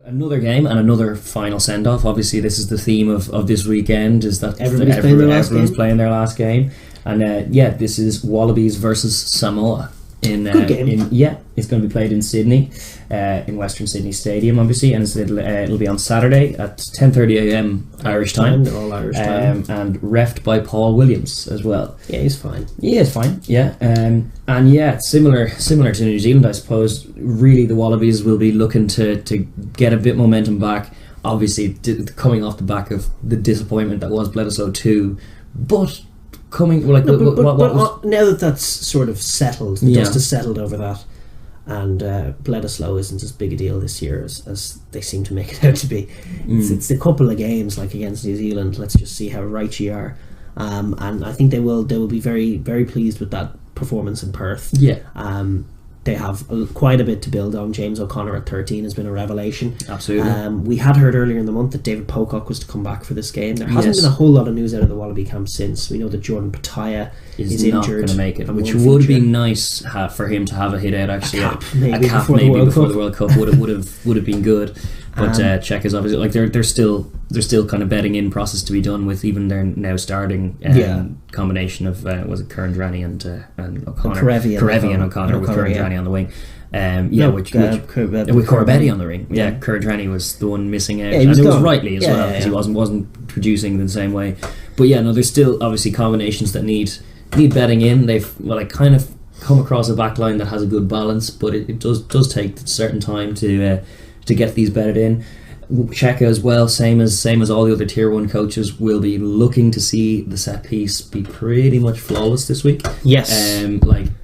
Another game and another final send-off. Obviously, this is the theme of this weekend, is that everyone's playing their last game. And this is Wallabies versus Samoa. Good game. It's going to be played in Sydney, in Western Sydney Stadium, obviously, and it'll be on Saturday at 10:30 a.m. Irish time. All Irish time. And refed by Paul Williams as well. Yeah, he's fine. He is fine. Yeah, similar to New Zealand, I suppose. Really, the Wallabies will be looking to get a bit momentum back. Obviously, coming off the back of the disappointment that was Bledisloe 2, but. Now that that's sort of settled, the dust has settled over that, and Bledisloe isn't as big a deal this year as they seem to make it out to be. It's a couple of games like against New Zealand. Let's just see how right you are, and I think they will be very, very pleased with that performance in Perth. They have quite a bit to build on. James O'Connor at 13 has been a revelation. Absolutely. We had heard earlier in the month that David Pocock was to come back for this game. There hasn't been a whole lot of news out of the Wallaby camp since. We know that Jordan Pataya is not injured, going to make it, which would be nice for him to have a hit out. Actually, a cap before the World Cup would have been good. But Czech is obviously they're still kind of betting in process to be done with even their now starting combination of was it Karandrani and O'Connor, Karevi and O'Connor with Karandrani on the wing. With Corabetti on the ring. Karandrani was the one missing out, and it was rightly as well because he wasn't producing in the same way. But there's still obviously combinations that need betting in. They've kind of come across a back line that has a good balance, but it does take a certain time to get these bedded in. Czech as well, same as all the other tier 1 coaches, will be looking to see the set piece be pretty much flawless this week. Yes.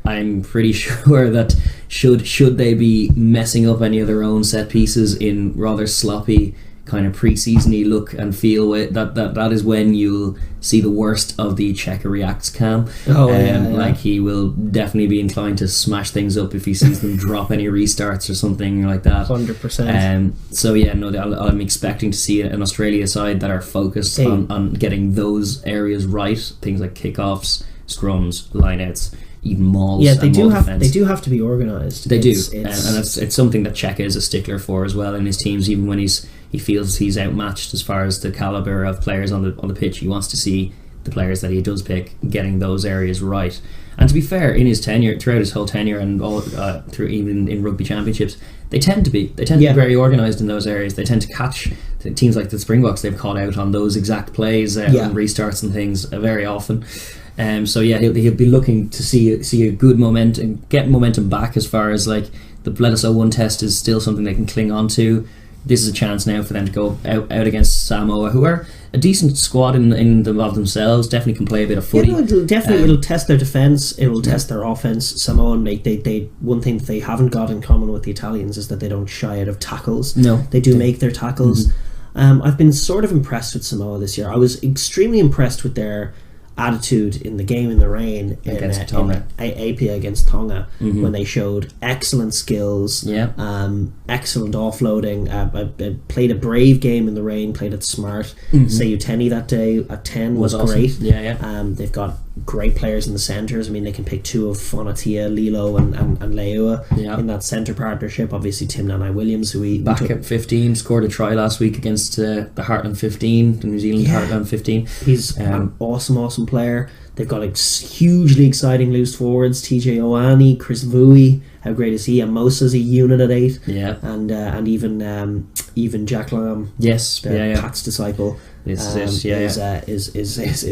I'm pretty sure that should they be messing up any of their own set pieces in rather sloppy kind of pre-season-y look and feel with that is when you'll see the worst of the Checker Reacts cam. He will definitely be inclined to smash things up if he sees them drop any restarts or something like that. 100%. I'm expecting to see an Australia side that are focused on getting those areas right, things like kickoffs, scrums, lineouts, even mauls. They do have to be organised. They do, and it's something that Checker is a stickler for as well in his teams. Even when he feels he's outmatched as far as the calibre of players on the pitch, he wants to see the players that he does pick getting those areas right. And to be fair, in his tenure, throughout his whole tenure, and all through even in rugby championships, they tend to be very organised in those areas. They tend to catch teams like the Springboks. They've caught out on those exact plays and restarts and things very often. He'll be looking to see a good momentum, get momentum back as far as the Bledisloe 1 test is still something they can cling on to. This is a chance now for them to go out against Samoa, who are a decent squad in of themselves. Definitely can play a bit of footy. It'll test their defence. It will test their offence. Samoa, they one thing that they haven't got in common with the Italians is that they don't shy out of tackles. No, they do make their tackles. I've been sort of impressed with Samoa this year. I was extremely impressed with their attitude in the game in the rain against Tonga, Apia against Tonga, when they showed excellent skills, excellent offloading. Played a brave game in the rain, played it smart. Sayuteni that day at 10 was awesome. Great. They've got great players in the centres. I mean, they can pick two of Fonatia, Lilo and Leua in that centre partnership. Obviously Tim Nanai-Williams, who we back at 15, scored a try last week against the Heartland 15, the New Zealand Heartland 15. He's an awesome player. They've got hugely exciting loose forwards, TJ Oani, Chris Vui. How great is he? Amosa's a unit at 8. And even Jack Lamb, Pat's disciple, is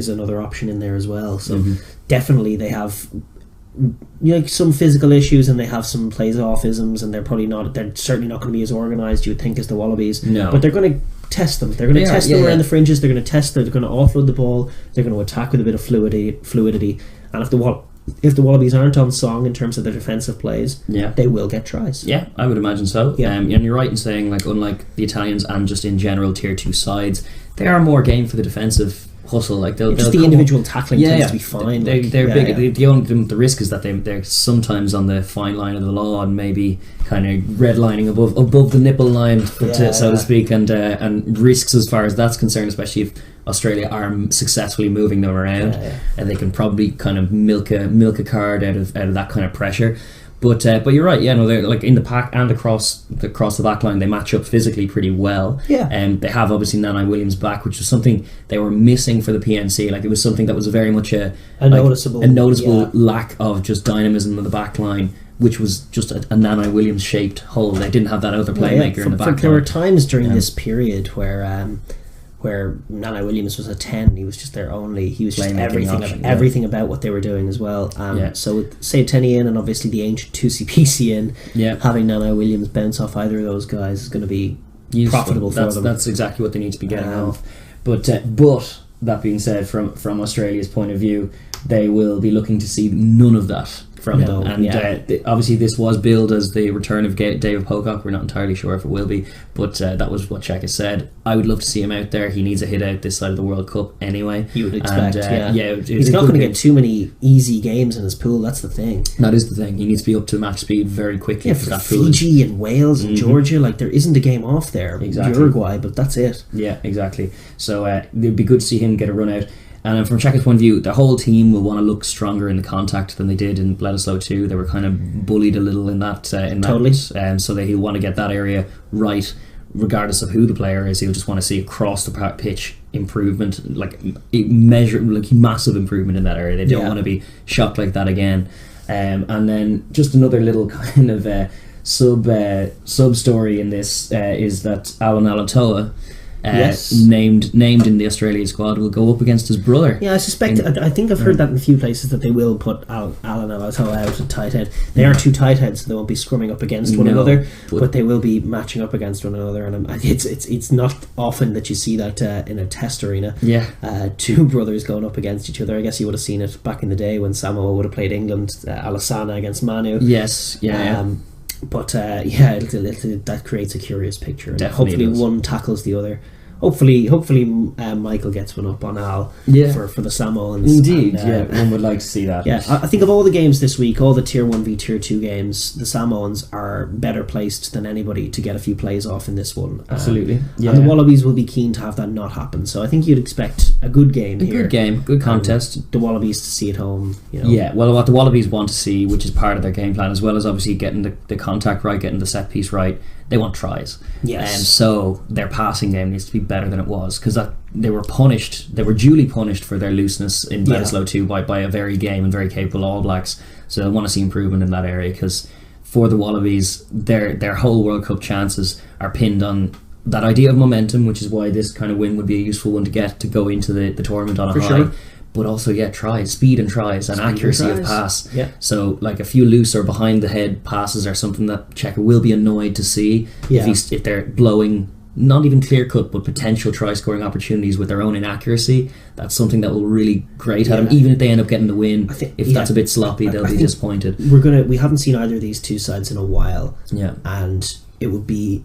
another option in there as well. So definitely they have some physical issues and they have some plays-off-isms, and they're certainly not going to be as organised, you would think, as the Wallabies. No. But they're going to test them. They're going to test them around the fringes. They're going to test them. They're going to offload the ball. They're going to attack with a bit of fluidity. And if the Wallabies aren't on song in terms of their defensive plays, they will get tries. Yeah, I would imagine so. And you're right in saying, unlike the Italians and just in general tier 2 sides, they are more game for the defensive hustle. The individual tackling tends to be fine. They're big. The risk is that they're sometimes on the fine line of the law and maybe kind of redlining above the nipple line, so to speak, and risks as far as that's concerned, especially if Australia are successfully moving them around, and they can probably kind of milk a card out of that kind of pressure. But you're right. Yeah, no, they're like in the pack and across the back line. They match up physically pretty well. Yeah. They have obviously Nanai Williams back, which was something they were missing for the PNC. Like it was something that was very much a noticeable lack of just dynamism in the back line, which was just a Nanai Williams shaped hole. They didn't have that other playmaker in the back line. There were times during this period where Nanai Williams was a 10. He was just their only. He was just everything about what they were doing as well. So with say Tenny in and obviously the ancient 2CPC in, having Nanai Williams bounce off either of those guys is going to be profitable for them. That's exactly what they need to be getting off. But that being said, from Australia's point of view, they will be looking to see none of that from them. And obviously this was billed as the return of David Pocock. We're not entirely sure if it will be, but that was what Cheika said. I would love to see him out there. He needs a hit out this side of the World Cup anyway. You would expect, he's not going to get too many easy games in his pool. That's the thing. That is the thing. He needs to be up to match speed very quickly. For that Fiji and Wales and Georgia, like there isn't a game off there. Exactly. Uruguay, but that's it. Yeah, exactly. So it'd be good to see him get a run out. And from Cheika's point of view, the whole team will want to look stronger in the contact than they did in Bledisloe 2. They were kind of bullied a little in that. Totally. So he'll want to get that area right, regardless of who the player is. He'll just want to see across the pitch improvement, like massive improvement in that area. They don't want to be shocked like that again. And then just another little kind of sub story in this is that Alan Alatoa, named in the Australia squad, will go up against his brother. Yeah, I suspect. I think I've heard that in a few places that they will put Alan Alatoa out at tight head. They are two tight heads, so they won't be scrumming up against one another, but they will be matching up against one another. And it's not often that you see that in a test arena. Yeah, two brothers going up against each other. I guess you would have seen it back in the day when Samoa would have played England, Alassana against Manu. Yes, But that creates a curious picture. And hopefully one tackles the other. Hopefully Michael gets one up on Al for the Samoans. Indeed, one would like to see that. Yeah, I think of all the games this week, all the Tier 1 v Tier 2 games, the Samoans are better placed than anybody to get a few plays off in this one. Absolutely. And the Wallabies will be keen to have that not happen. So I think you'd expect a good game here. Good game, good contest. The Wallabies to see at home. Yeah, well, what the Wallabies want to see, which is part of their game plan, as well as obviously getting the contact right, getting the set piece right, they want tries. Yes. And so their passing game needs to be better than it was, because they were duly punished for their looseness in Bledisloe 2 by a very game and very capable All Blacks. So they want to see improvement in that area, because for the Wallabies, their whole World Cup chances are pinned on that idea of momentum, which is why this kind of win would be a useful one to get to go into the tournament on a high. Sure. But also, tries, speed and tries, and accuracy of pass. Yeah. So, like a few loose or behind the head passes are something that Cheika will be annoyed to see if they're blowing not even clear cut, but potential try scoring opportunities with their own inaccuracy. That's something that will really grate at them, even if they end up getting the win. If that's a bit sloppy, they'll be disappointed. We haven't seen either of these two sides in a while, and it would be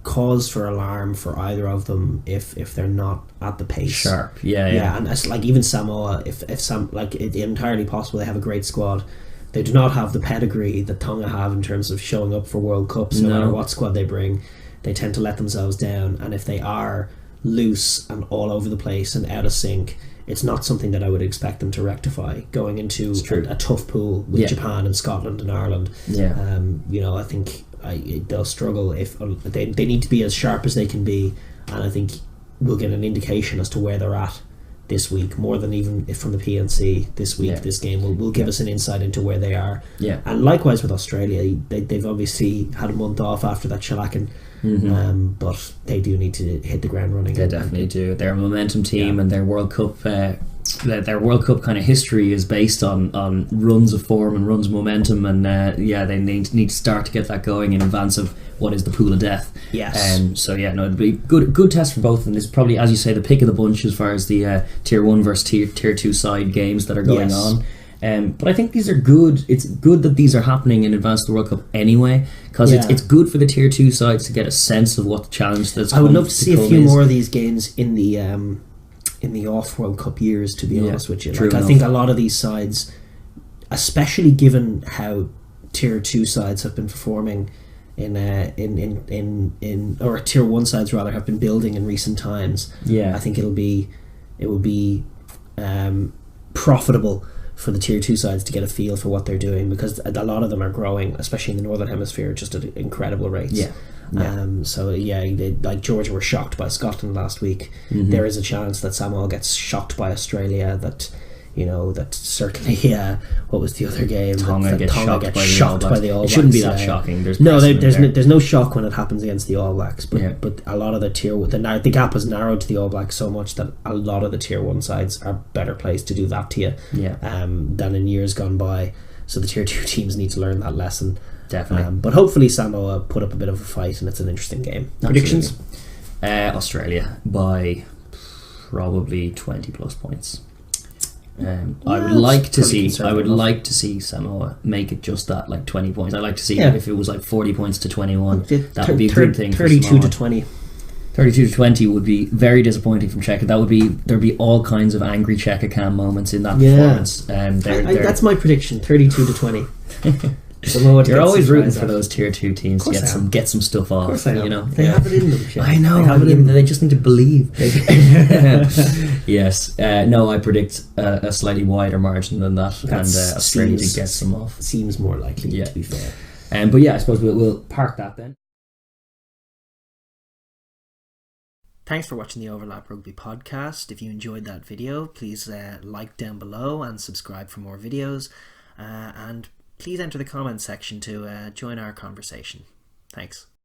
cause for alarm for either of them if they're not at the pace sharp. And it's like even Samoa, if it's entirely possible they have a great squad, they do not have the pedigree that Tonga have in terms of showing up for World Cups. No matter what squad they bring, they tend to let themselves down, and if they are loose and all over the place and out of sync, it's not something that I would expect them to rectify going into a tough pool with Japan and Scotland and Ireland. I think they'll struggle. If they need to be as sharp as they can be, and I think we'll get an indication as to where they're at this week, more than even from the PNC this week. This game will give us an insight into where they are. And likewise with Australia, they've obviously had a month off after that shellacking, but they do need to hit the ground running. They definitely do. They're a momentum team, and their World Cup their World Cup kind of history is based on runs of form and runs of momentum, and they need to start to get that going in advance of what is the pool of death. It'd be good test for both of them. This is probably, as you say, the pick of the bunch as far as the Tier 1 versus Tier 2 side games that are going on. But I think these are good. It's good that these are happening in advance of the World Cup anyway, because it's good for the Tier 2 sides to get a sense of what the challenge that's I would love to see a few more of these games in the off World Cup years, to be honest with you. I think a lot of these sides, especially given how Tier 2 sides have been performing or Tier 1 sides rather have been building in recent times. I think it will be profitable for the tier 2 sides to get a feel for what they're doing, because a lot of them are growing, especially in the Northern Hemisphere, just at incredible rates. Like Georgia were shocked by Scotland last week. There is a chance that Samoa gets shocked by Australia, that certainly what was the other game? Tonga gets shocked by the All Blacks. It shouldn't be that shocking. There's no shock when it happens against the All Blacks, but a lot of the the gap has narrowed to the All Blacks so much that a lot of the tier 1 sides are better placed to do that to you than in years gone by. So the tier 2 teams need to learn that lesson. Definitely. But hopefully Samoa put up a bit of a fight and it's an interesting game. Predictions? Australia by probably 20 plus points. I would like to see Samoa make it just that, like 20 points. I'd like to see if it was like 40 points to 21. That would be a good thing. 32 to 20. 32 to 20 would be very disappointing from Czech. There'd be all kinds of angry Czechicam moments in that performance. That's my prediction. 32 to 20. You're always rooting for those tier 2 teams to get some stuff off. Of course I am. You know, they have it in them. I know. They just need to believe. Yes. No, I predict a slightly wider margin than that, and Australia to get some off. Seems more likely, to be fair. But I suppose we'll park that then. Thanks for watching the Overlap Rugby podcast. If you enjoyed that video, please like down below and subscribe for more videos. And please enter the comments section to join our conversation. Thanks.